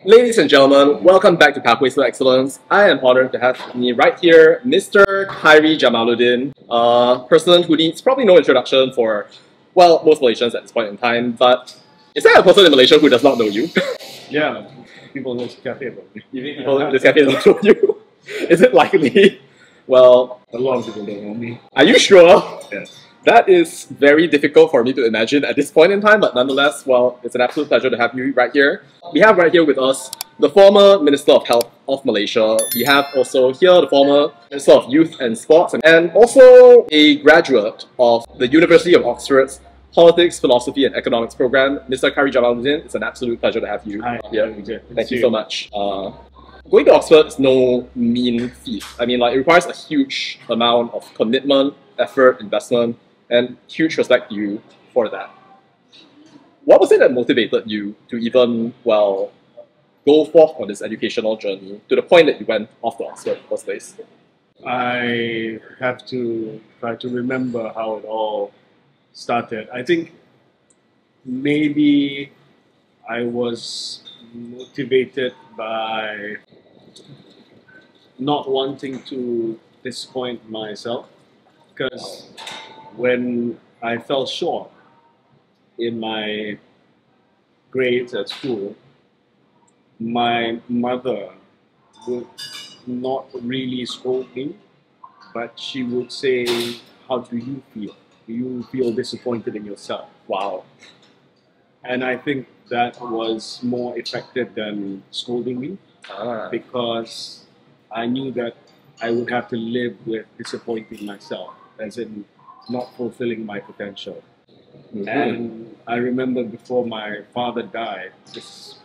Ladies and gentlemen, welcome back to Pathways to Excellence. I am honored to have me right here, Mr. Khairi Jamaluddin, a person who needs probably no introduction for, well, most Malaysians at this point in time, but is there a person in Malaysia who does not know you? Yeah, people in this cafe about me. You mean people in this cafe don't know you? Is it likely? Well, A lot of people don't know me. are you sure? Yes. That is very difficult for me to imagine at this point in time, but nonetheless, well, it's an absolute pleasure to have you right here. We have right here with us the former Minister of Health of Malaysia. We have also here the former Minister of Youth and Sports, and also a graduate of the University of Oxford's Politics, Philosophy and Economics program. Mr. Khairi Jamaluddin, it's an absolute pleasure to have you Hi. here. Vijay. Thank you so much. Going to Oxford is no mean feat. I mean, like, it requires a huge amount of commitment, effort, investment, and huge respect to you for that. What was it that motivated you to even, well, go forth on this educational journey to the point that you went off to Oxford in the first place? I have to try to remember how it all started. I think maybe I was motivated by not wanting to disappoint myself, because when I fell short in my grades at school, my mother would not really scold me, but she would say, "How do you feel? Do you feel disappointed in yourself?" Wow. And I think that was more effective than scolding me, because I knew that I would have to live with disappointing myself, as in not fulfilling my potential. And I remember before my father died, just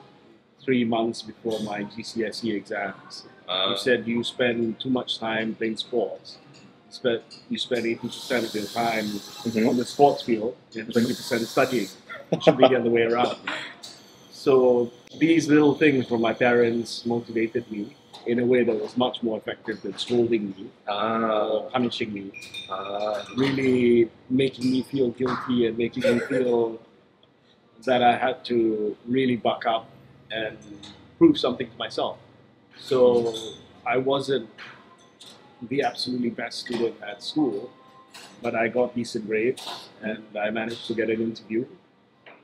3 months before my GCSE exams, he said, "You spend too much time playing sports. You spend 80% of your time on the sports field and 20% studying. It should be the other way around." So these little things from my parents motivated me in a way that was much more effective than scolding me or punishing me. Really making me feel guilty and making me feel that I had to really buck up and prove something to myself. So I wasn't the absolutely best student at school, but I got decent grades and I managed to get an interview.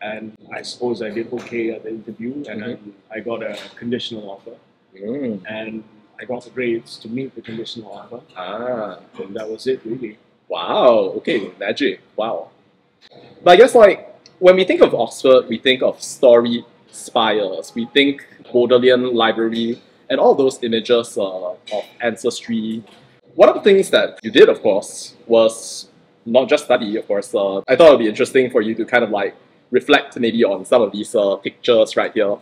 And I suppose I did okay at the interview, and then I got a conditional offer. And I got the grades to meet the conditional offer. And that was it, really. Wow, okay, magic, wow. But I guess, like, when we think of Oxford, we think of storied spires, we think Bodleian Library, and all those images of ancestry. One of the things that you did, of course, was not just study, of course. I thought it would be interesting for you to kind of like reflect maybe on some of these pictures right here.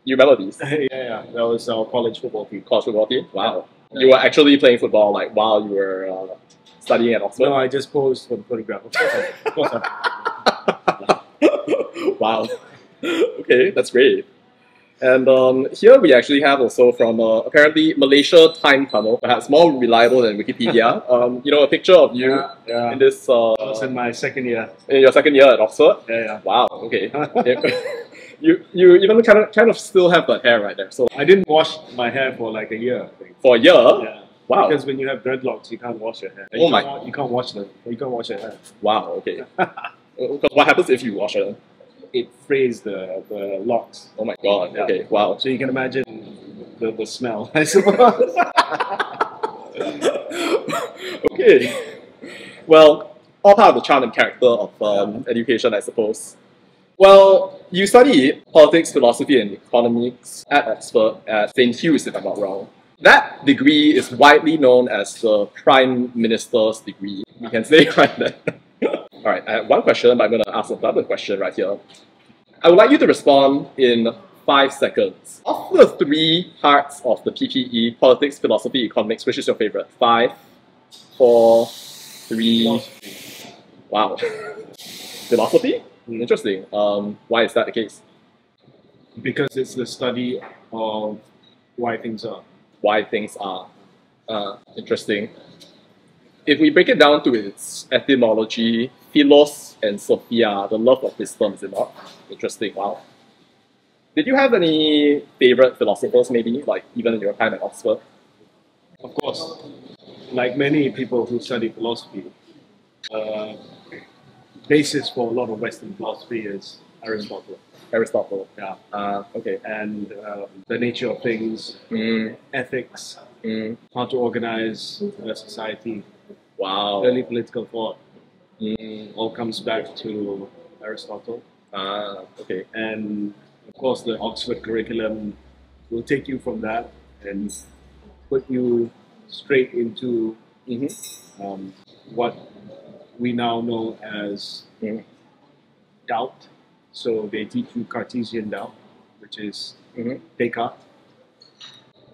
You remember these? Yeah, that was our college football team. College football team? Wow. Yeah. You were actually playing football like while you were studying at Oxford? No, I just posed for the photograph. Of course. Wow. Okay, that's great. And here we actually have also from apparently Malaysia Time Tunnel, perhaps more reliable than Wikipedia. You know, a picture of you in this. I was in my second year. In your second year at Oxford. Yeah. Wow. Okay. You even kind of still have that hair right there. So I didn't wash my hair for like a year, I think. For a year? Yeah. Wow. Because when you have dreadlocks, you can't wash your hair. Oh my! You can't wash them. You can't wash your hair. Wow. Okay. What happens if you wash it? It frays the locks. Oh my god. Yeah. Okay. Wow. So you can imagine the smell, I suppose. Okay. Well, all part of the charm and character of education, I suppose. Well, you study politics, philosophy, and economics at Oxford at St. Hugh's, if I'm not wrong. That degree is widely known as the Prime Minister's degree. We can say right there. Alright, I have one question, but I'm going to ask another question right here. I would like you to respond in 5 seconds. Of the 3 parts of the PPE, politics, philosophy, economics, which is your favorite? 5, 4, 3... Philosophy. Wow. Philosophy? Interesting. Why is that the case? Because it's the study of why things are. Why things are. Interesting. If we break it down to its etymology, philos and sophia, the love of wisdom, is it not? Interesting, wow. Did you have any favorite philosophers, maybe, like even in your time at Oxford? Of course, like many people who study philosophy, uh, basis for a lot of Western philosophy is Aristotle. Aristotle. Yeah, Okay. and the nature of things, ethics, Mm. how to organize a society, Wow. early political thought, Mm. all comes back to Aristotle. Okay. And of course, the Oxford curriculum will take you from that and put you straight into what we now know as Mm. doubt. So they teach you Cartesian doubt, which is Mhm. Descartes.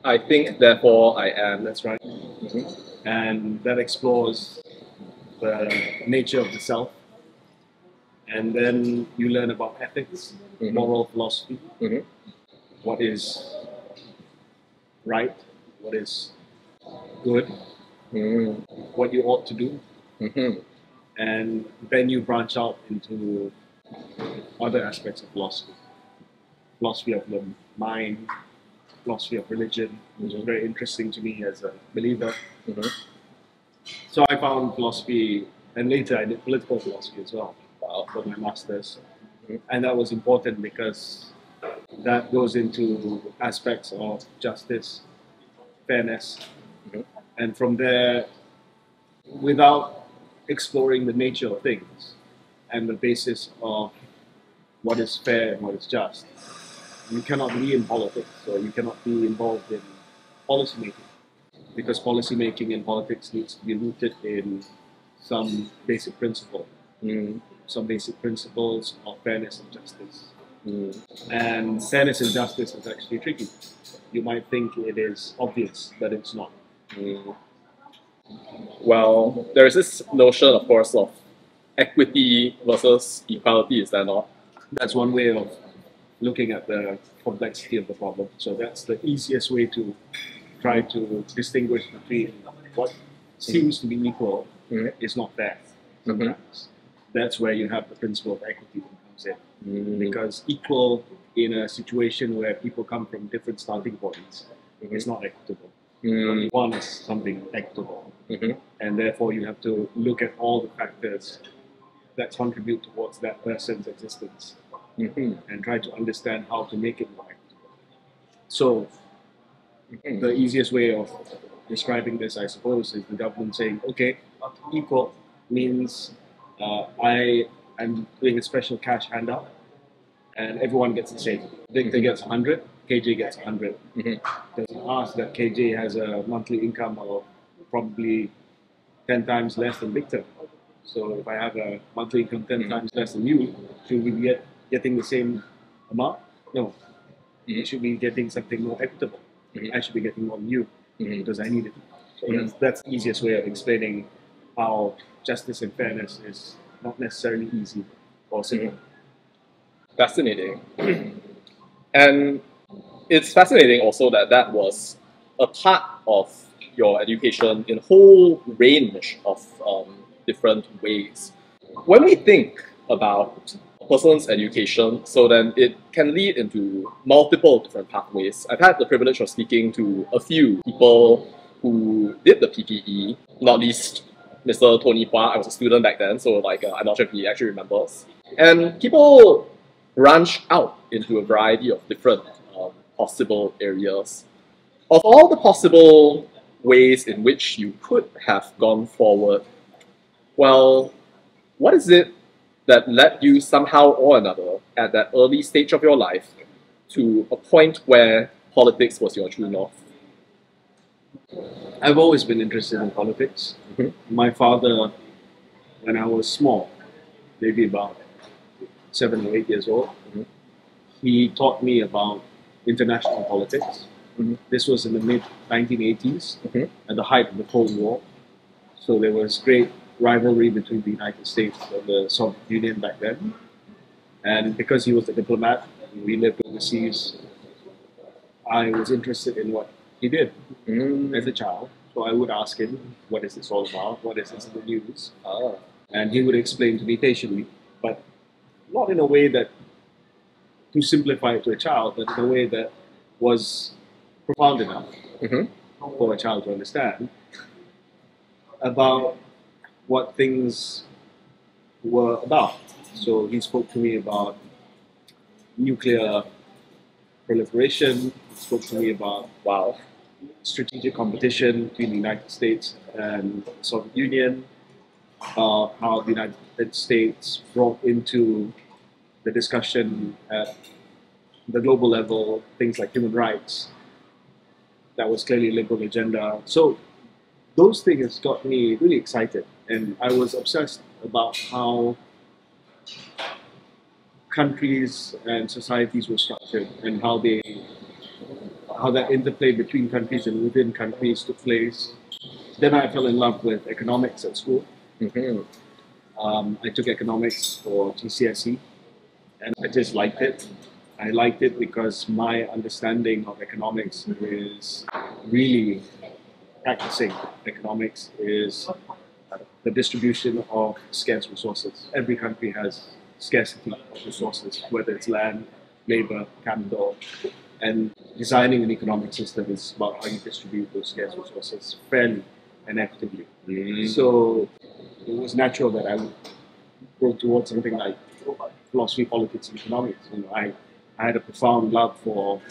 I think, therefore I am. That's right. Mhm. And that explores the nature of the self. And then you learn about ethics, moral philosophy, Mhm. what is right, what is good, Mm. what you ought to do. Mhm. And then you branch out into other aspects of philosophy. Philosophy of the mind, philosophy of religion, which is very interesting to me as a believer. Mhm. So I found philosophy, and later I did political philosophy as well for my master's. And that was important because that goes into aspects of justice, fairness, and from there, without exploring the nature of things and the basis of what is fair and what is just, you cannot be in politics, or you cannot be involved in policy making, because policy making and politics needs to be rooted in some basic principle, some basic principles of fairness and justice. And fairness and justice is actually tricky. You might think it is obvious, but it's not. Well, there is this notion, of course, of equity versus equality, is there not? That's one way of looking at the complexity of the problem. So that's the easiest way to try to distinguish between what seems to be equal is not fair sometimes. That's where you have the principle of equity that comes in. Because equal in a situation where people come from different starting points is not equitable. What you want is something equitable. And therefore you have to look at all the factors that contribute towards that person's existence and try to understand how to make it more equitable. So the easiest way of describing this, I suppose, is the government saying, okay, equal means I am doing a special cash handout and everyone gets the same. Victor gets 100, KJ gets 100. Doesn't ask that KJ has a monthly income of probably 10 times less than Victor. So if I have a monthly income 10 times less than you, should we be getting the same amount? No. You should be getting something more equitable. I should be getting more than you because I need it. So that's the easiest way of explaining how justice and fairness is not necessarily easy or simple. Fascinating. And it's fascinating also that that was a part of your education in a whole range of different ways. When we think about a person's education, so then it can lead into multiple different pathways. I've had the privilege of speaking to a few people who did the PPE, not least Mr. Tony Hua. I was a student back then, so I'm not sure if he actually remembers. And people branch out into a variety of different possible areas. Of all the possible ways in which you could have gone forward, well, what is it that led you somehow or another at that early stage of your life to a point where politics was your true north? I've always been interested in politics. My father, when I was small, maybe about 7 or 8 years old, he taught me about international politics. This was in the mid 1980s, at the height of the Cold War. So there was great rivalry between the United States and the Soviet Union back then. And because he was a diplomat, we lived overseas, I was interested in what he did as a child. So I would ask him, what is this all about? What is this in the news? And he would explain to me patiently, but not in a way that to simplify it to a child, but in a way that was profound enough for a child to understand about what things were about. So he spoke to me about nuclear proliferation. He spoke to me about strategic competition between the United States and the Soviet Union, how the United States brought into the discussion at the global level things like human rights. That was clearly a liberal agenda. So those things got me really excited, and I was obsessed about how countries and societies were structured and how that interplay between countries and within countries took place. Then I fell in love with economics at school. I took economics for GCSE, and I just liked it. I liked it because my understanding of economics is really practicing economics is the distribution of scarce resources. Every country has scarcity of resources, whether it's land, labor, capital, and designing an economic system is about how you distribute those scarce resources fairly and equitably. So it was natural that I would go towards something like philosophy, politics, and economics. I had a profound love for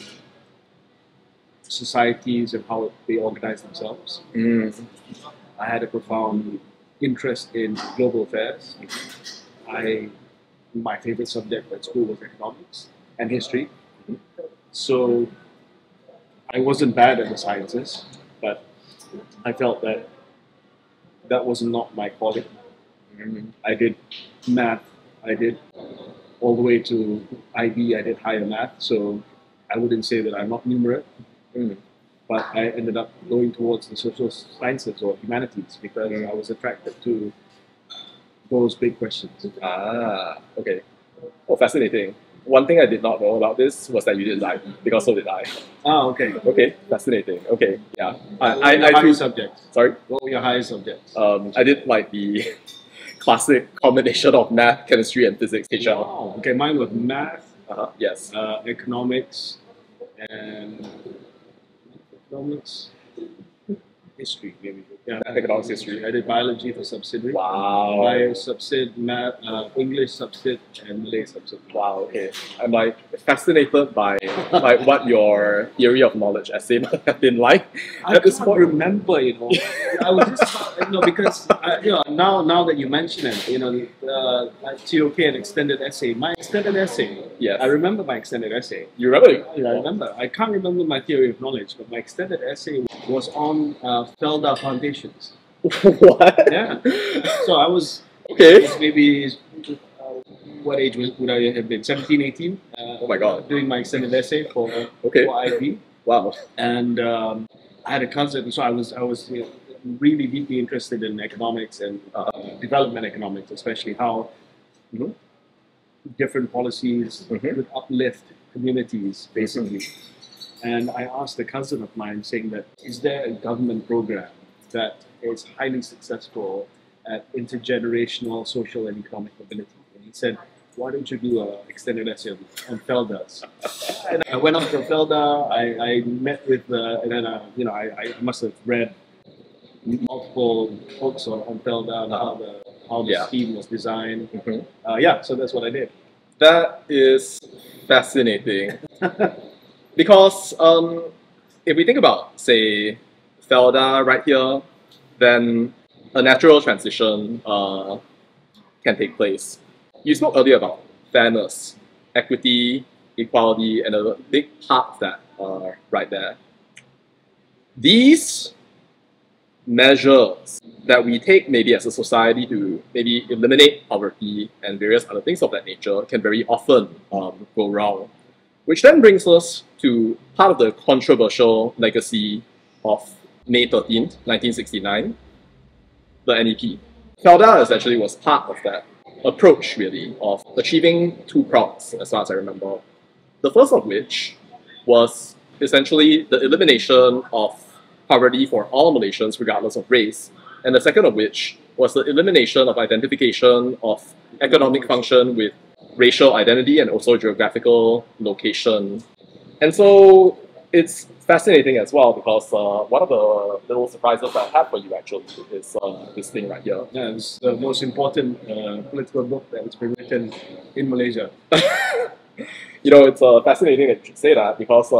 societies and how they organize themselves. I had a profound interest in global affairs. My favorite subject at school was economics and history. So I wasn't bad at the sciences, but I felt that that was not my calling. I did math. I did all the way to IB. I did higher math, so I wouldn't say that I'm not numerate. But I ended up going towards the social sciences or humanities because I was attracted to those big questions. Okay. Oh, fascinating. One thing I did not know about this was that you did IB, because so did I. Okay. Okay, fascinating. Okay, yeah. I highest subjects. Sorry? What were your highest subjects? I did like the classic combination of math, chemistry, and physics, HR. Wow. Okay, mine was math, yes. Economics, and history, maybe. Yeah, economics, history. I did biology for subsidiary. Wow. Bio subsid, math, English subsid, and Malay subsid. Wow. Okay. I'm like fascinated by what your theory of knowledge essay must have been like. I can't remember. I was just because now that you mention it, TOK and extended essay. My extended essay. Yes. I remember my extended essay. You remember? Yeah, I remember. I can't remember my theory of knowledge, but my extended essay was on Felda plantations. What? Yeah. So I was maybe what age would I have been? 17, 18? Oh my god. Doing my extended essay for IB. Wow. And I had a cousin, so I was really deeply interested in economics and development economics, especially how different policies would uplift communities, basically. And I asked a cousin of mine saying that, is there a government program that is highly successful at intergenerational social and economic mobility? And he said, why don't you do an extended essay on Feldas? And I went up to Felda, I met with, and then, I must have read multiple books on Felda and how the scheme was designed. So that's what I did. That is fascinating. Because if we think about, say, Felda right here, then a natural transition can take place. You spoke earlier about fairness, equity, equality, and a big part of that right there. These measures that we take maybe as a society to maybe eliminate poverty and various other things of that nature can very often go wrong. Which then brings us to part of the controversial legacy of May 13th, 1969, the NEP. Felda essentially was part of that approach, really, of achieving two prongs, as far as I remember. The first of which was essentially the elimination of poverty for all Malaysians, regardless of race, and the second of which was the elimination of identification of economic function with racial identity and also geographical location. And so it's fascinating as well because one of the little surprises I had for you actually is this thing right here. Yeah, it's the most important political book that's been written in Malaysia. You know, it's fascinating that you should say that because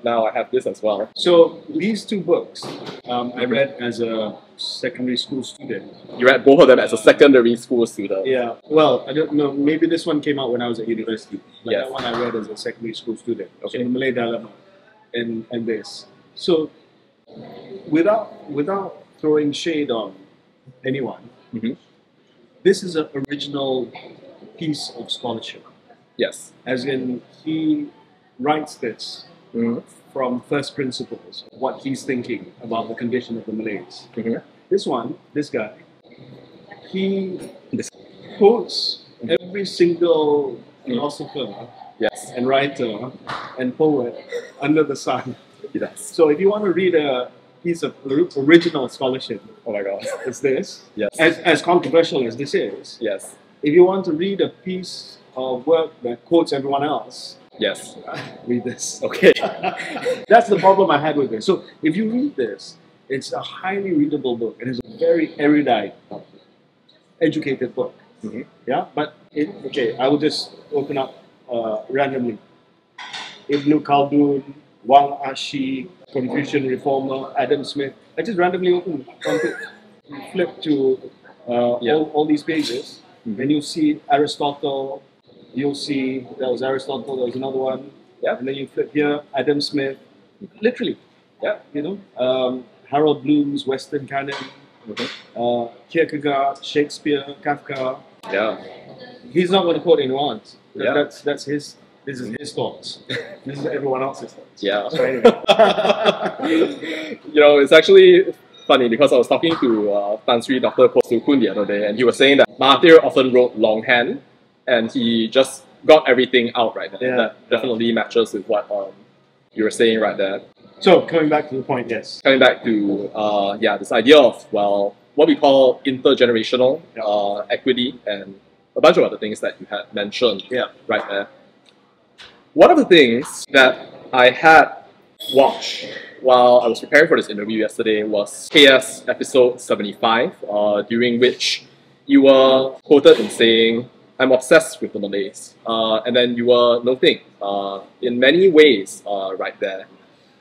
now I have this as well. So these two books I read as a secondary school student. You read both of them as a secondary school student. Yeah, well, I don't know, maybe this one came out when I was at university. But Yes. that one I read as a secondary school student. Okay. So the Malay dilemma and this. So without throwing shade on anyone, Mhm. this is an original piece of scholarship. Yes. As in, he writes this Mhm. from first principles, what he's thinking about the condition of the Malays. Mhm. This guy, he This- quotes every single philosopher Yes. and writer and poet under the sun. Yes. So if you want to read a piece of original scholarship, Oh my god. it's this. Yes. As controversial as this is, Yes. if you want to read a piece of work that quotes everyone else, Yes. read this. Okay. That's the problem I had with this. So if you read this, it's a highly readable book. It is a very erudite, educated book. Mhm. Yeah, but okay, I will just open up randomly. Ibn Khaldun, Wang Ashi, Confucian reformer, Adam Smith. I just randomly open it, flip to all these pages, Mhm. and you'll see Aristotle. You'll see there was Aristotle. There was another one. Yeah. And then you flip here, Adam Smith. Literally, Yeah. you know, Harold Bloom's Western Canon, Mhm. Kierkegaard, Shakespeare, Kafka. Yeah. He's not going to quote anyone else. Yeah. That's his. This is his thoughts. This is everyone else's thoughts. Yeah. So anyway, You know, it's actually funny because I was talking to Tan Sri Dr. Koh Soo Kun the other day, and he was saying that Mahathir often wrote longhand, and he just got everything out right there. Yeah. That definitely matches with what you were saying right there. so coming back to the point, yes. Coming back to this idea of what we call intergenerational equity and a bunch of other things that you had mentioned right there. One of the things that I had watched while I was preparing for this interview yesterday was KS episode 75, during which you were quoted in saying, "I'm obsessed with the Malays." And then you were noting, in many ways, right there,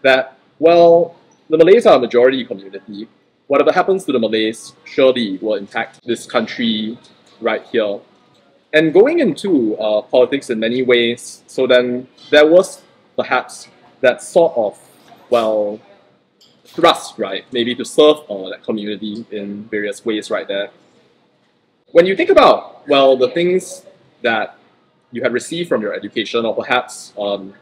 that, well, the Malays are a majority community. Whatever happens to the Malays surely will impact this country right here. And going into politics in many ways, so then there was perhaps that sort of, well, thrust, right? Maybe to serve that community in various ways right there. When you think about, well, the things that you had received from your education, or perhaps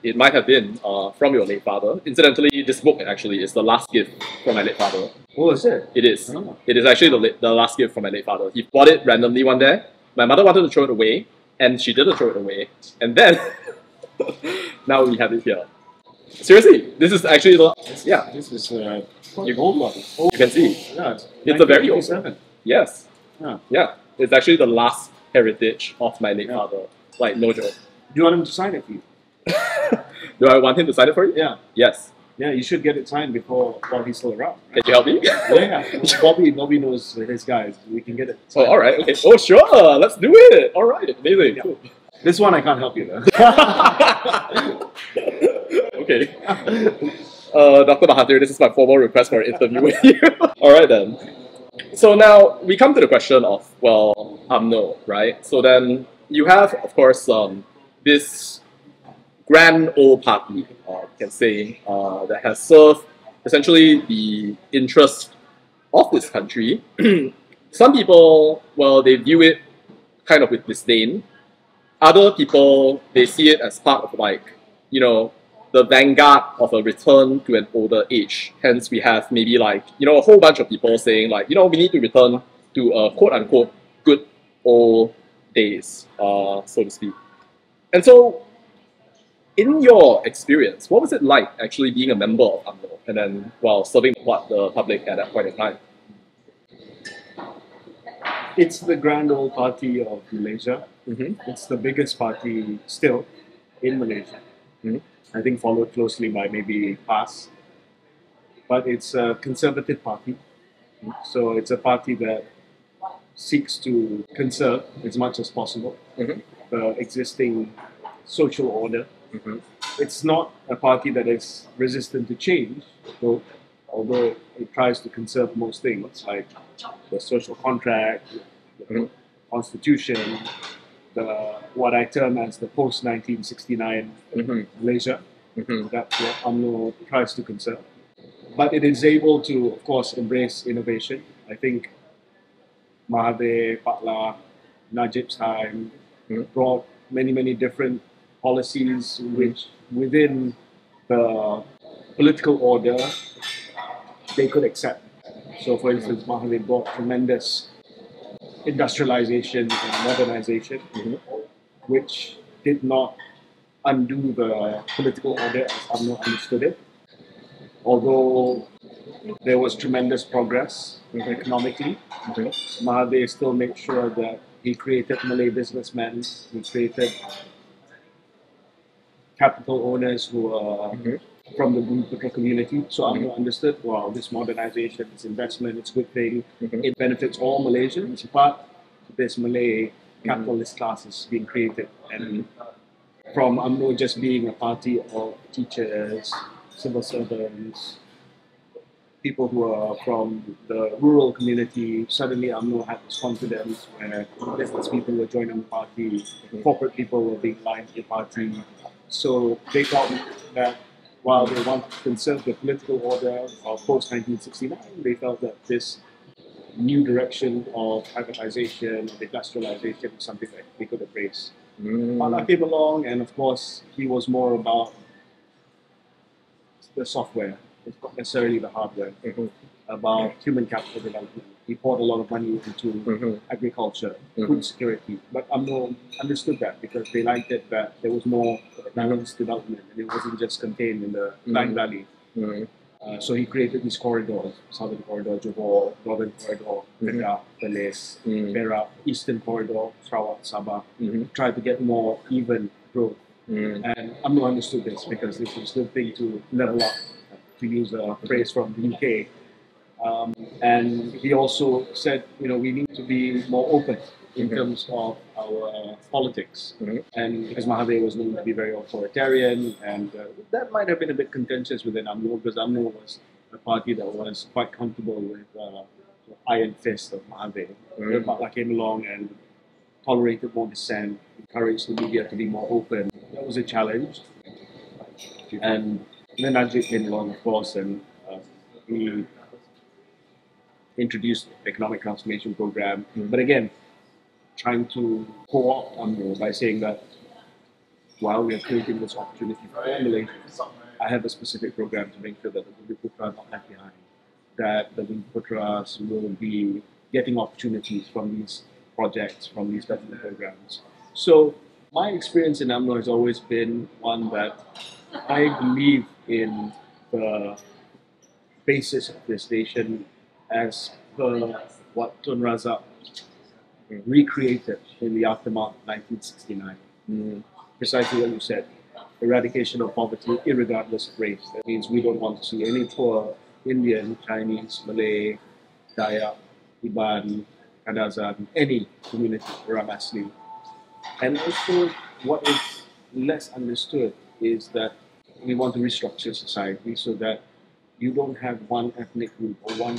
it might have been from your late father. Incidentally, this book actually is the last gift from my late father. Oh, is it? It is. Oh. It is actually the last gift from my late father. He bought it randomly one day. My mother wanted to throw it away, and she didn't throw it away. And then, now we have it here. Seriously, this is actually the, yeah, This is old one. Old, you can see. yeah, It's a very old 1987. Yes. Yeah. Yeah. It's actually the last heritage of my late Yeah. father. Like, no joke. Do you want him to sign it for you? Do I want him to sign it for you? Yeah. Yes. Yeah, you should get it signed while he's still around. Can you help me? Yeah. Bobby knows his guys. We can get it Oh, signed. alright. Okay. Oh, sure. Let's do it. Alright. Amazing. Yeah. Cool. This one I can't help you though. Okay. Dr. Mahathir, this is my formal request for an interview with you. Alright then. So now we come to the question of, well, UMNO, right? So then you have, of course, this grand old party, you can say, that has served essentially the interest of this country. Some people, well, they view it kind of with disdain. Other people, they see it as part of, like, you know, the vanguard of a return to an older age. Hence, we have maybe, like, you know, a whole bunch of people saying, like, you know, we need to return to a quote-unquote good old days, so to speak. And so, in your experience, what was it like actually being a member of UMNO and then, well, serving the public at that point in time? It's the Grand Old Party of Malaysia. It's the biggest party still in Malaysia. I think followed closely by maybe PAS. But it's a conservative party. So it's a party that seeks to conserve as much as possible the existing social order. It's not a party that is resistant to change, though, although it tries to conserve most things like the social contract, the constitution, the what I term as the post 1969 Malaysia that what UMNO tries to conserve. But it is able to, of course, embrace innovation. I think Mahathir, Patla, Najib's time brought many different policies which within the political order they could accept. So, for instance, Mahathir brought tremendous industrialization and modernization, which did not undo the political order as UMNO understood it. Although there was tremendous progress economically, Mahathir still made sure that he created Malay businessmen, he created capital owners who are from the Bumiputera community. So UMNO understood, wow, this modernization, this investment, it's a good thing. It benefits all Malaysians, but this Malay capitalist class is being created. And from UMNO just being a party of teachers, civil servants, people who are from the rural community, suddenly UMNO had this confidence where business people were joining the party, corporate people were being aligned to the party. So they thought that while they wanted to conserve the political order of post 1969, they felt that this new direction of privatization, of industrialization, is something that they could embrace. Patla came along, and of course, he was more about the software. It's not necessarily the hardware. About human capital development. He poured a lot of money into agriculture, food security. But UMNO understood that because they liked it that there was more balanced development and it wasn't just contained in the Klang Valley. So he created these corridors: Southern Corridor, Johor; Northern Corridor, Kedah, Perlis; Perak; Eastern Corridor, Sarawak, Sabah. Tried to get more even growth. And UMNO understood this because this was a good thing to level up, to use a phrase from the UK. And he also said, we need to be more open in terms of our politics. And because Mahathir was known to be very authoritarian, and that might have been a bit contentious within UMNO, because UMNO was a party that was quite comfortable with the iron fist of Mahathir. Patla came along and tolerated more dissent, encouraged the media to be more open. That was a challenge. And then Najib came along, of course, and he introduced the economic transformation program. But again, trying to co-opt UMNO by saying that while we are creating this opportunity for all Malaysians, I have a specific program to make sure that the Bumiputera are not left behind, that the Bumiputeras will be getting opportunities from these projects, from these government programs. So my experience in UMNO has always been one that I believe in the basis of this nation as per what Tun Razak recreated in the aftermath of 1969. Precisely what you said, eradication of poverty irregardless of race. That means we don't want to see any poor Indian, Chinese, Malay, Dayak, Iban, Kadazan, any community, Orang Asli. And also what is less understood is that we want to restructure society so that you don't have one ethnic group or one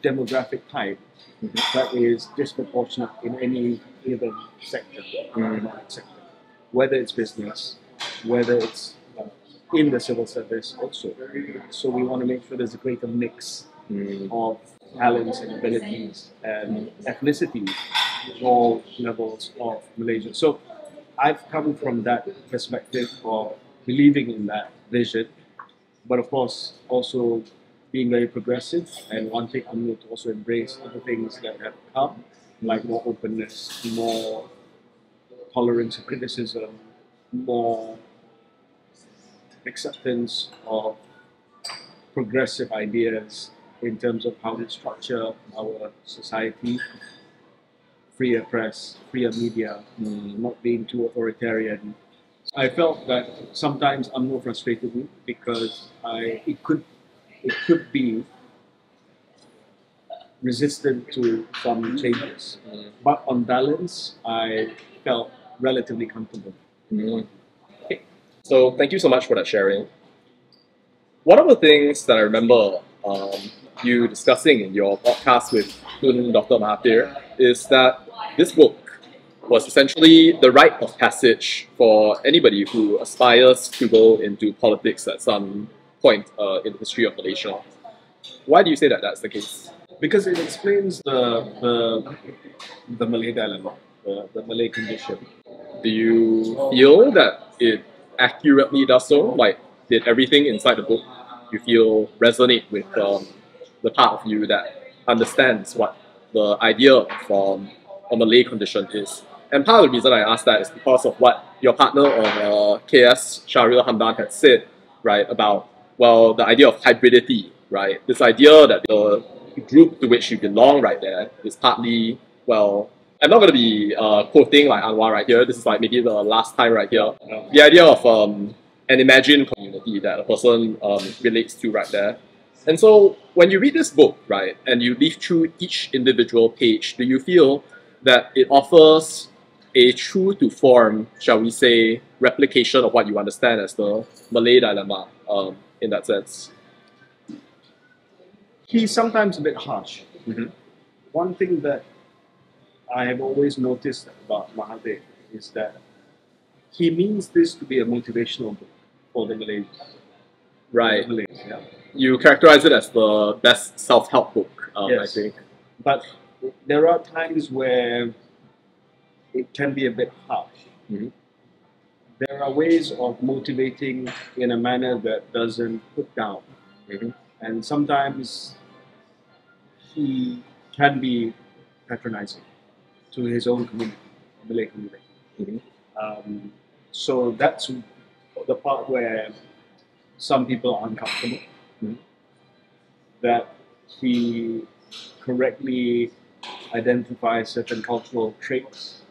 demographic type that is disproportionate in any given sector, economic sector, whether it's business, whether it's in the civil service also. So we want to make sure there's a greater mix of talents and abilities and ethnicities at all levels of Malaysia. So I've come from that perspective of believing in that vision, but of course also being very progressive and wanting UMNO to also embrace other things that have come, like more openness, more tolerance of criticism, more acceptance of progressive ideas in terms of how we structure our society. freer press, freer media, not being too authoritarian. I felt that sometimes UMNO frustrated me because it could be resistant to some changes. But on balance, I felt relatively comfortable. Okay. So thank you so much for that sharing. One of the things that I remember you discussing in your podcast with Dr. Mahathir is that this book was essentially the rite of passage for anybody who aspires to go into politics at some point in the history of Malaysia. Why do you say that that's the case? Because it explains the Malay dilemma, the Malay condition. Do you feel that it accurately does so? Like, did everything inside the book you feel resonate with the part of you that understands what the idea of a Malay condition is? And part of the reason I ask that is because of what your partner on KS, Shahril Hamdan, had said, right, about, well, the idea of hybridity, right? This idea that the group to which you belong right there is partly, well, I'm not going to be quoting like Anwar right here. This is like maybe the last time right here. The idea of an imagined community that a person relates to right there. And so when you read this book, right, and you leaf through each individual page, do you feel that it offers a true to form, shall we say, replication of what you understand as the Malay dilemma in that sense? He's sometimes a bit harsh. One thing that I have always noticed about Mahathir is that he means this to be a motivational book for the Malays. Right. Malays, yeah. You characterize it as the best self-help book, Yes. I think. But there are times where it can be a bit harsh. There are ways of motivating in a manner that doesn't put down. And sometimes he can be patronizing to his own community, Malay community. So that's the part where some people are uncomfortable. That he correctly identifies certain cultural traits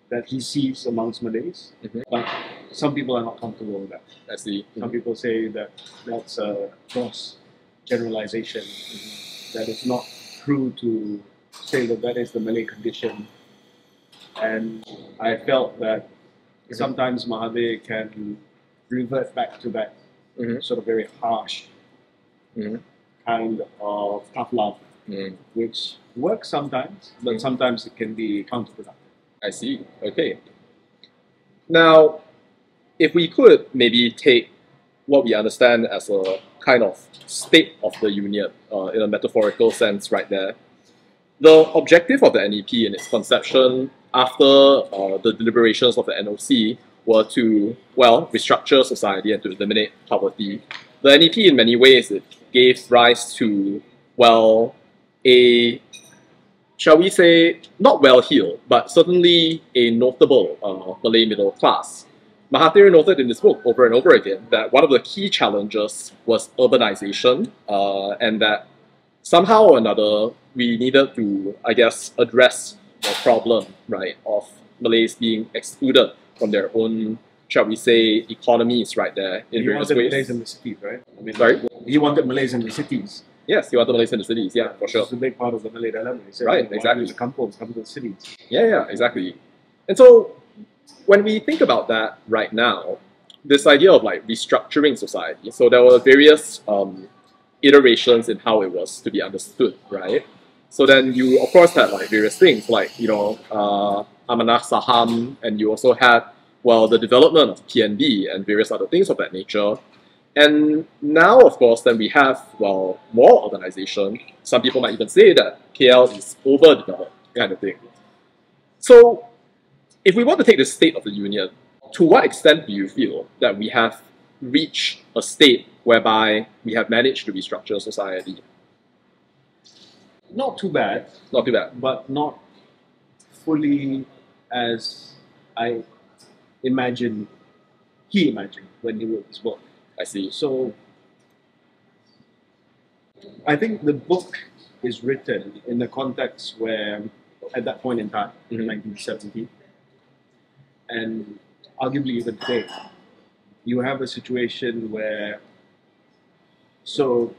that he sees amongst Malays, but some people are not comfortable with that. I see. Some people say that that's a gross generalization, that it's not true to say that that is the Malay condition. And I felt that sometimes Mahathir can revert back to that sort of very harsh kind of tough love, which works sometimes, but sometimes it can be counterproductive. I see. Okay. Now, if we could maybe take what we understand as a kind of state of the union in a metaphorical sense right there, the objective of the NEP in its conception after the deliberations of the NOC were to, well, restructure society and to eliminate poverty. The NEP in many ways, it gave rise to, well, a, shall we say, not well-heeled, but certainly a notable Malay middle class. Mahathir noted in this book over and over again that one of the key challenges was urbanization, and that somehow or another we needed to, I guess, address the problem, right, of Malays being excluded from their own, shall we say, economies right there in various ways. Malays in the cities, right? I mean, Sorry? He wanted Malays in the cities. Yes, you want the Malays in the cities, yeah, for sure. It's a big part of the Malay dilemma. He said, Right, why exactly. do the kampungs come to the cities? Yeah, exactly. And so when we think about that right now, this idea of like restructuring society, so there were various iterations in how it was to be understood, right? So then you of course had like various things like, you know, Amanah Saham, and you also had, well, the development of PNB and various other things of that nature. And now, of course, then we have, well, more organization. Some people might even say that KL is overdeveloped, kind of thing. So if we want to take the state of the union, to what extent do you feel that we have reached a state whereby we have managed to restructure society? Not too bad, Not too bad. but not fully as I imagined, he imagined when he wrote this book. I see. So I think the book is written in the context where at that point in time, in 1970. And arguably even today, you have a situation where, so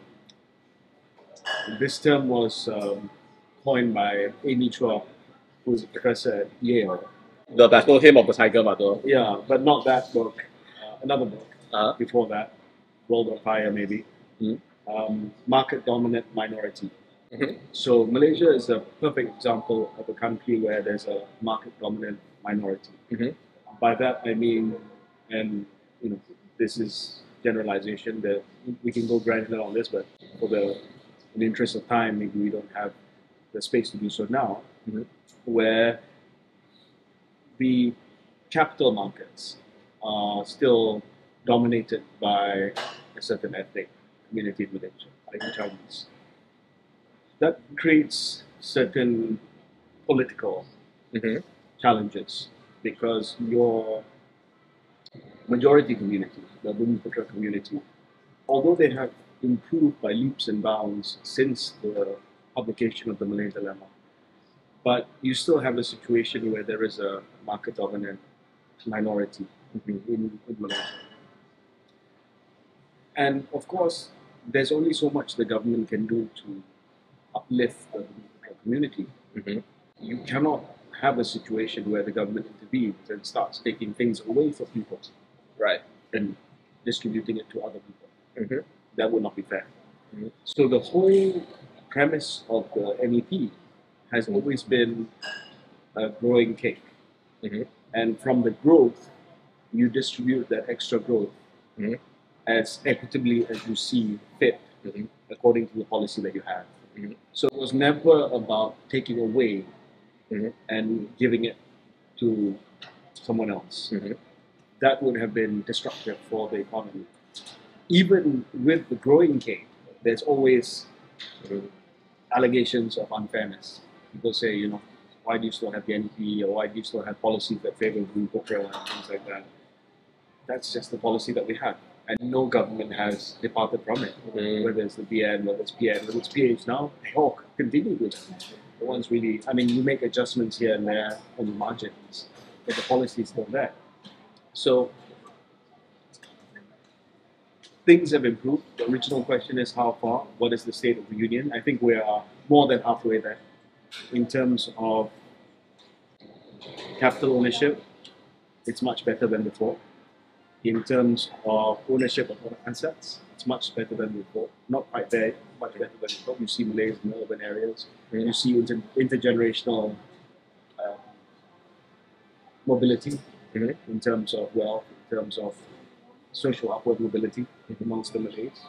this term was coined by Amy Chua, who's a professor at Yale. The Battle Hymn of the Tiger Mother. Yeah, but not that book, another book before that, World of Fire maybe. Market dominant minority. So Malaysia is a perfect example of a country where there's a market dominant minority. By that I mean, and this is generalization, that we can go granular on this, but in the interest of time, maybe we don't have the space to do so now, where the capital markets are still dominated by a certain ethnic community in Malaysia, like the Chinese. That creates certain political challenges, because your majority community, the Bumiputera community, although they have improved by leaps and bounds since the publication of the Malay Dilemma, but you still have a situation where there is a market dominant minority in Malaysia. And of course, there's only so much the government can do to uplift the community. You cannot have a situation where the government intervenes and starts taking things away from people, right, and distributing it to other people. That would not be fair. So the whole premise of the MEP has always been a growing cake. And from the growth, you distribute that extra growth as equitably as you see fit, according to the policy that you have. So it was never about taking away and giving it to someone else. That would have been destructive for the economy. Even with the growing cake, there's always allegations of unfairness. People say, why do you still have the NEP, or why do you still have policies that favor Bumiputera and things like that? That's just the policy that we have. And no government has departed from it. Whether it's the BN, whether it's PN, whether it's PH now, they all continue with it. The ones really, you make adjustments here and there on the margins, but the policy is still there. So things have improved. The original question is how far? What is the state of the union? I think we are more than halfway there. In terms of capital ownership, it's much better than before. In terms of ownership of assets, it's much better than before. Not quite there, much better than before. You see Malays in urban areas. You see intergenerational mobility in terms of wealth, in terms of social upward mobility amongst the Malays.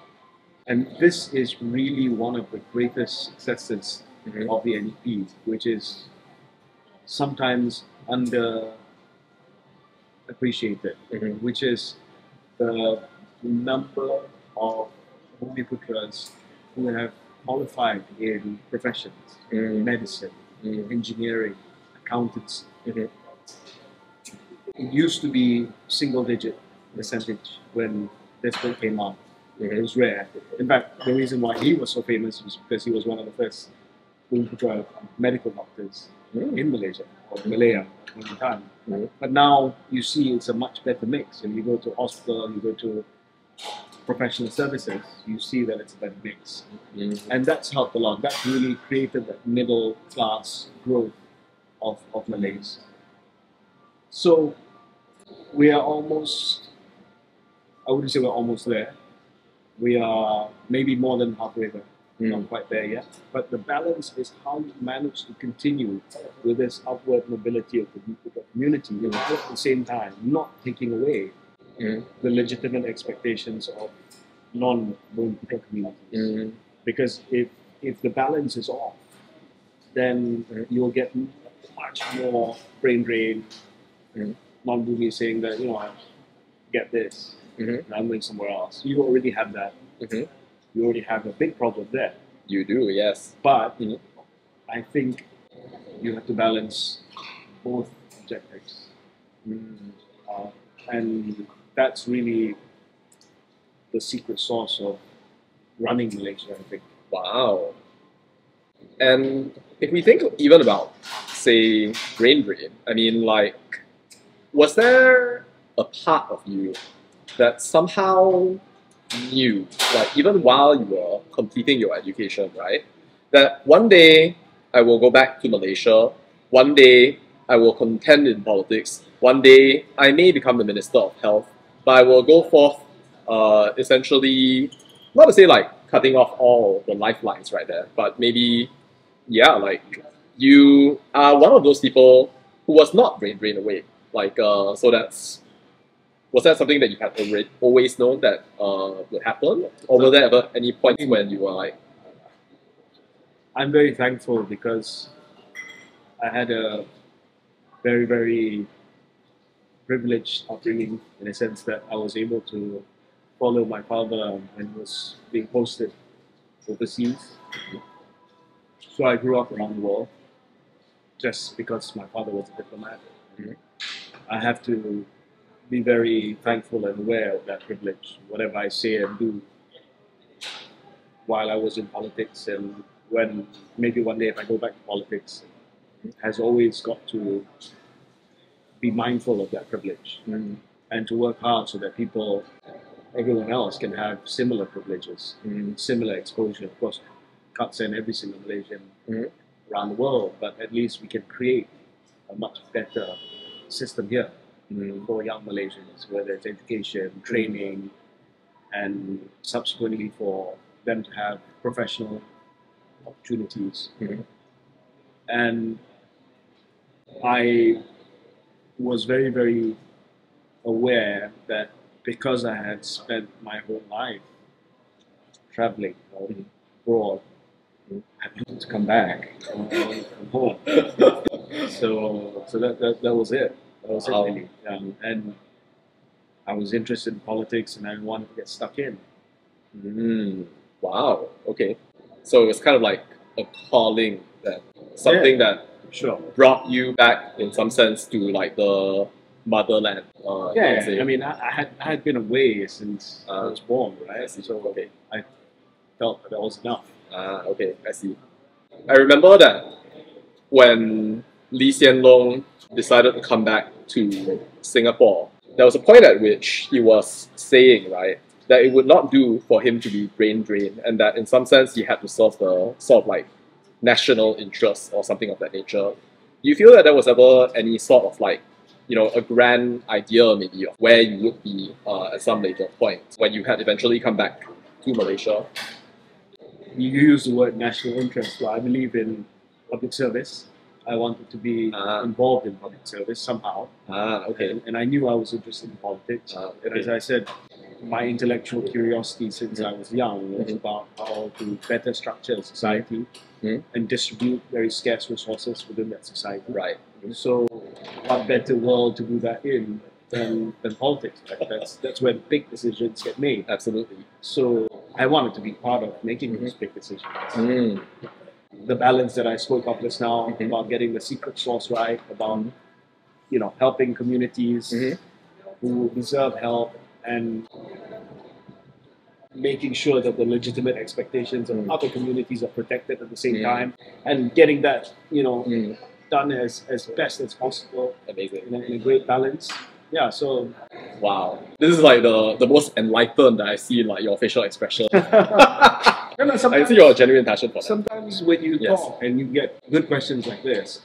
And this is really one of the greatest successes of the NEP, which is sometimes underappreciated, which is the number of Bumiputeras who have qualified in professions, medicine, engineering, accountancy. It used to be single-digit percentage when this book came out. It was rare. In fact, the reason why he was so famous was because he was one of the first Bumiputera medical doctors in Malaysia, or Malaya at one time. But now you see it's a much better mix. And you go to hospital, you go to professional services, you see that it's a better mix. And that's helped a lot. That's really created that middle class growth of Malays. So we are almost, I wouldn't say we're almost there. We are maybe more than halfway there. Not quite there yet. But the balance is how you manage to continue with this upward mobility of the Bumiputera community, while at the same time not taking away the legitimate expectations of non-Bumiputera communities. Because if the balance is off, then you'll get much more brain drain, non-Bumi saying that, I get this, and I'm going somewhere else. You already have that. You already have a big problem there. You do, yes. But I think you have to balance both objectives. And that's really the secret sauce of running Malaysia, I think. Wow. And if we think even about say brain drain, I mean, like, was there a part of you that somehow knew, like even while you were completing your education, right, that one day I will go back to Malaysia, one day I will contend in politics, one day I may become the Minister of Health, but I will go forth essentially, not to say like cutting off all the lifelines right there, but maybe, yeah, like you are one of those people who was not brain drained away. Like, so that's, was that something that you had always known that would happen? Or were there ever any points when you were like... I'm very thankful because I had a very, very privileged upbringing in a sense that I was able to follow my father when he was being posted overseas. So I grew up around the world just because my father was a diplomat. I have to be very thankful and aware of that privilege, whatever I say and do while I was in politics, and when maybe one day if I go back to politics, has always got to be mindful of that privilege and to work hard so that people, everyone else can have similar privileges, similar exposure. Of course, can't send every single Malaysian around the world, but at least we can create a much better system here for young Malaysians, whether it's education, training, and subsequently for them to have professional opportunities. And I was very, very aware that because I had spent my whole life traveling abroad, I wanted to come back from home. So that was it. That was it really. And I was interested in politics and I wanted to get stuck in. Wow, okay. So it was kind of like a calling, that something that brought you back in some sense to like the motherland. I mean, I had been away since I was born, right? So I felt that was enough. Okay, I see. I remember that when Lee Hsien Loong decided to come back to Singapore, there was a point at which he was saying, right, that it would not do for him to be brain drained, and that in some sense he had to serve the sort of like national interest or something of that nature. Do you feel that there was ever any sort of like, you know, a grand idea maybe of where you would be at some later point when you had eventually come back to Malaysia? You use the word national interest, but I believe in public service. I wanted to be involved in public service somehow. Okay. And I knew I was interested in politics. And as I said, my intellectual curiosity since I was young was about how to better structure society and distribute very scarce resources within that society. Right. So what better world to do that in than politics? Right? That's where the big decisions get made. Absolutely. So I wanted to be part of making those big decisions. The balance that I spoke of just now about getting the secret sauce right, about helping communities who deserve help, and making sure that the legitimate expectations of other communities are protected at the same time, and getting that done as best as possible. Amazing. In a great balance. Yeah, so wow, this is like the most enlightened that I see in like your facial expression. I see your genuine passion for that. Sometimes when you talk and you get good questions like this,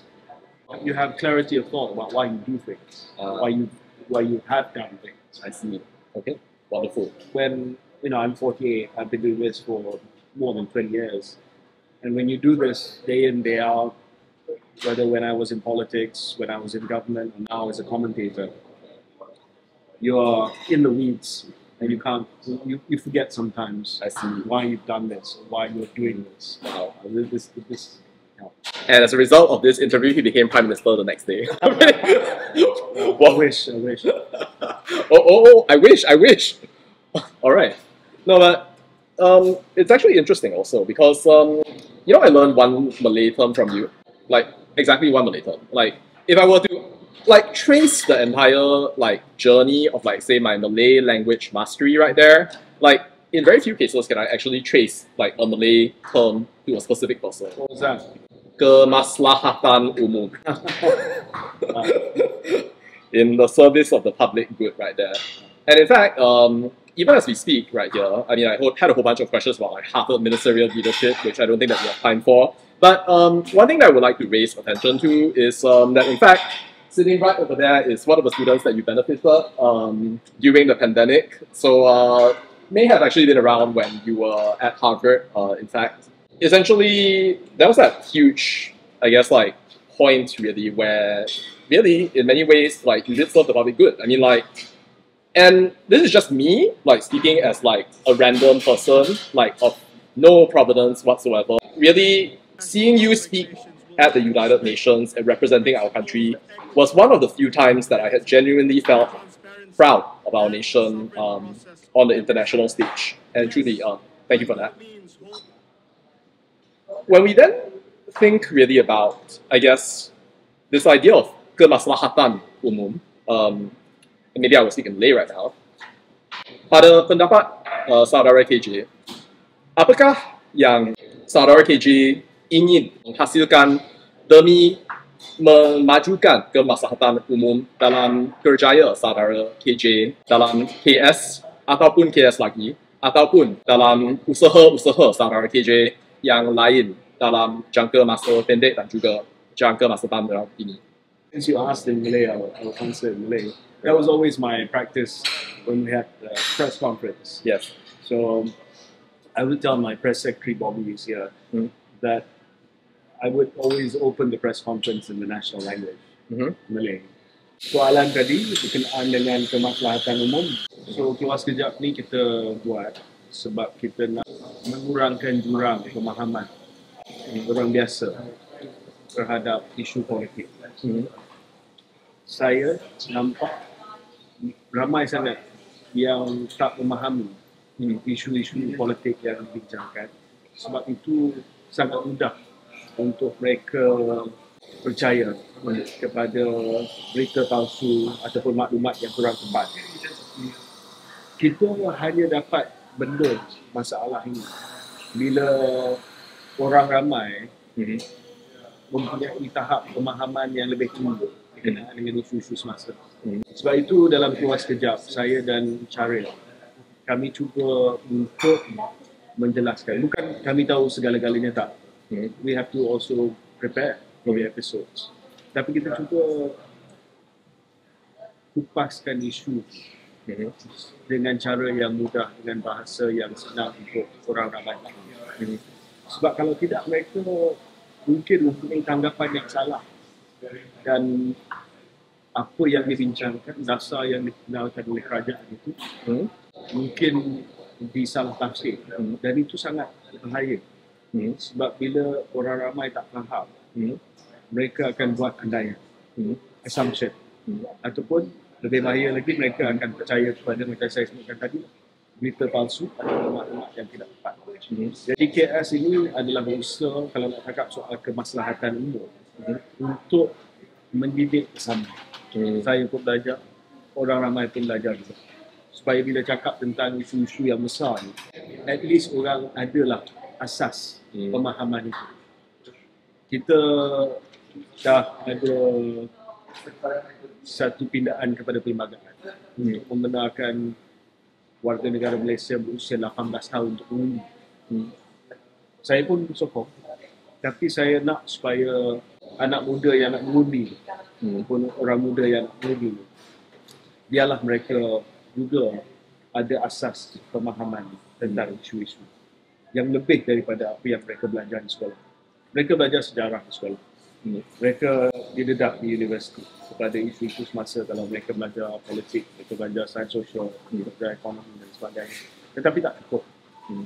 you have clarity of thought about why you do things, why you have done things. I see. Okay, wonderful. When I'm 48, I've been doing this for more than 20 years, and when you do this day in, day out, whether when I was in politics, when I was in government, and now as a commentator, you're in the weeds and you forget sometimes. I see. Why you've done this, why you're doing this. Wow. This And as a result of this interview, he became Prime Minister the next day. I wish. I wish. Alright. No, but it's actually interesting also because, I learned one Malay term from you. Like, exactly one Malay term. Like, if I were to like trace the entire like journey of like say my Malay language mastery right there, like in very few cases can I actually trace like a Malay term to a specific person. What was that? kemaslahatan umum. In the service of the public good, right there. And in fact, even as we speak right here, I mean, I had a whole bunch of questions about like Harvard ministerial leadership, which I don't think that we have time for. But one thing that I would like to raise attention to is that in fact, sitting right over there is one of the students that you benefited during the pandemic. So may have actually been around when you were at Harvard, in fact. Essentially, there was that huge, I guess, like, point really where really, in many ways, like, you did serve the public good. I mean, like, and this is just me, like, speaking as, like, a random person, like, of no provenance whatsoever. Really, seeing you speak at the United Nations and representing our country was one of the few times that I had genuinely felt proud of our nation on the international stage. And truly, thank you for that. When we then think really about, I guess, this idea of kemaslahatan umum, maybe I will speak in Malay right now. Pada pendapat saudara KJ, apakah yang saudara KJ ingin menghasilkan demi memajukan kemaslahatan umum dalam kerjaya saudara KJ dalam KS ataupun KS lagi, ataupun dalam usaha-usaha saudara KJ yang lain dalam jangka masa pendek dan juga jangka masa panjang ini? Since you asked in Malay, I'll answer in Malay. That was always my practice when we had the press conference. Yes. So I would tell my press secretary, Bobby, is here, that I would always open the press conference in the national language, Malay. Soalan tadi berkenaan dengan kemaslahatan umum. So kelas kejap ni kita buat sebab kita nak mengurangkan jurang pemahaman orang biasa terhadap isu politik. Saya nampak ramai sangat yang tak memahami isu-isu politik yang dibincangkan. Sebab itu sangat mudah untuk mereka percaya kepada berita palsu ataupun maklumat yang kurang tepat. Kita hanya dapat benda masalah ini bila orang ramai mempunyai tahap pemahaman yang lebih tinggi berkenaan dengan isu-isu semasa. Sebab itu dalam kelas kejap, saya dan Charil, kami cuba untuk menjelaskan. Bukan kami tahu segala-galanya, tak. We have to also prepare for the episodes. Tapi kita cuba kupaskan isu dengan cara yang mudah, dengan bahasa yang senang untuk orang ramai. Sebab kalau tidak, mereka mungkin mempunyai tanggapan yang salah. Dan apa yang dibincangkan, dasar yang dikenalkan oleh kerajaan itu mungkin disalah tafsir. Dan itu sangat bahaya. Sebab bila orang ramai tak faham, mereka akan buat andaian, assumption. Ataupun lebih bahaya lagi, mereka akan percaya kepada, macam saya sebutkan tadi, berita palsu atau maklumat yang tidak tepat. Jadi KS ini adalah usaha, kalau nak cakap soal kemaslahatan umum, untuk mendidik bersama. Saya pun belajar, orang ramai pun belajar juga. Supaya bila cakap tentang isu-isu yang besar ni, at least orang adalah asas pemahaman itu. Kita dah ada satu pindaan kepada perlembagaan untuk membenarkan warga negara Malaysia berusia 18 tahun untuk mengundi. Saya pun sokong, tapi saya nak supaya anak muda yang nak mengundi, pun orang muda yang nak mengundi, biarlah mereka juga ada asas pemahaman tentang isu-isu yang lebih daripada apa yang mereka belajar di sekolah. Mereka belajar sejarah di sekolah. Mereka didedak di universiti kepada isu-isu semasa. Kalau mereka belajar politik, mereka belajar sains sosial, mereka belajar ekonomi dan sebagainya. Tetapi tak cukup.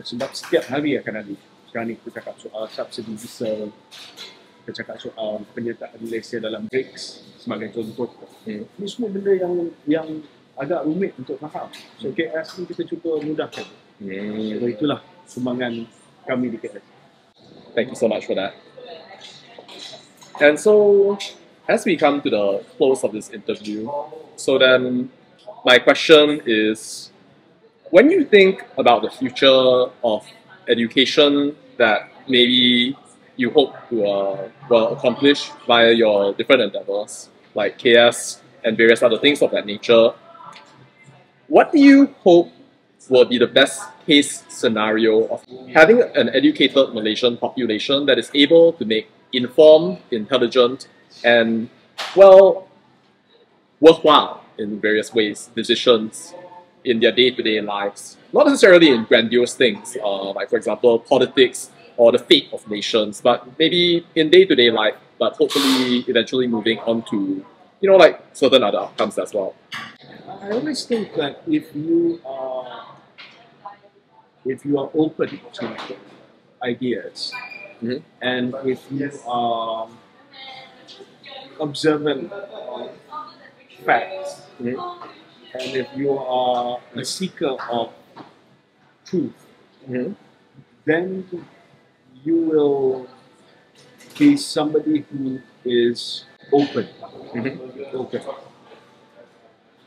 Sebab setiap hari akan ada. Sekarang ni kita cakap soal subsidi diesel, kita cakap soal penyertaan Malaysia dalam BRICS sebagai contoh. Ini semua benda yang agak rumit untuk faham. So KS ni kita cuba mudahkan. So itulah sumbangan kami di KS. Thank you so much for that. And so, as we come to the close of this interview, so then my question is, when you think about the future of education that maybe you hope to accomplish via your different endeavors, like KS and various other things of that nature. What do you hope will be the best case scenario of having an educated Malaysian population that is able to make informed, intelligent, and, well, worthwhile in various ways decisions in their day-to-day lives? Not necessarily in grandiose things, like, for example, politics or the fate of nations, but maybe in day-to-day life, but hopefully eventually moving on to, like certain other outcomes as well. I always think that if you are open to ideas, and if you are observant of facts, and if you are a seeker of truth, then you will be somebody who is open,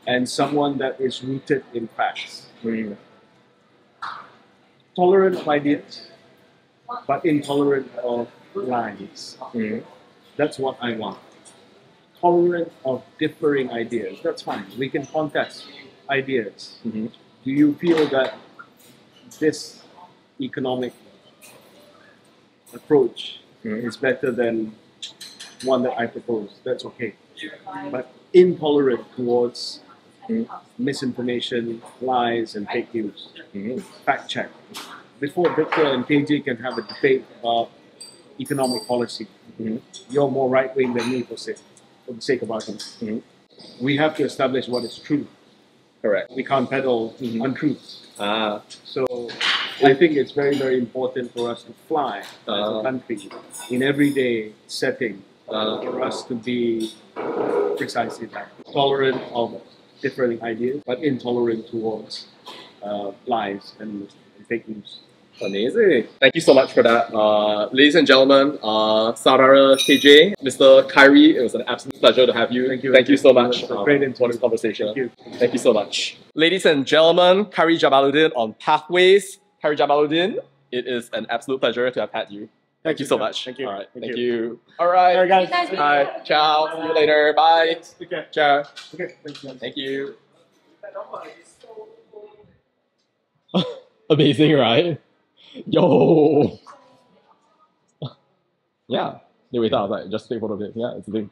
and someone that is rooted in facts. Tolerant of ideas, but intolerant of lies. That's what I want. Tolerant of differing ideas. That's fine. We can contest ideas. Do you feel that this economic approach is better than one that I propose? That's okay. But intolerant towards misinformation, lies, and fake news. Fact check. Before Victor and KJ can have a debate about economic policy, you're more right wing than me for the sake of argument. We have to establish what is true. Correct. We can't peddle untruths. So I think it's very, very important for us to fly as a country in everyday setting, for us to be precisely that. Tolerant of different ideas, but intolerant towards lies and fake news. Amazing. Thank you so much for that. Ladies and gentlemen, Saudara KJ, Mr. Kyrie, it was an absolute pleasure to have you. Thank you so much for this conversation. Thank you so much. Ladies and gentlemen, Kyrie Jamaluddin on Pathways. Kyrie Jamaluddin, it is an absolute pleasure to have had you. Thank you so much. Thank you. All right. Thank you. All right, guys. Hi. Ciao. See you later. Bye. Okay. Ciao. Okay. Thank you. Thank you. Amazing, right? Yo. Yeah. They waited outside. Just take photo of it. Yeah, it's a thing.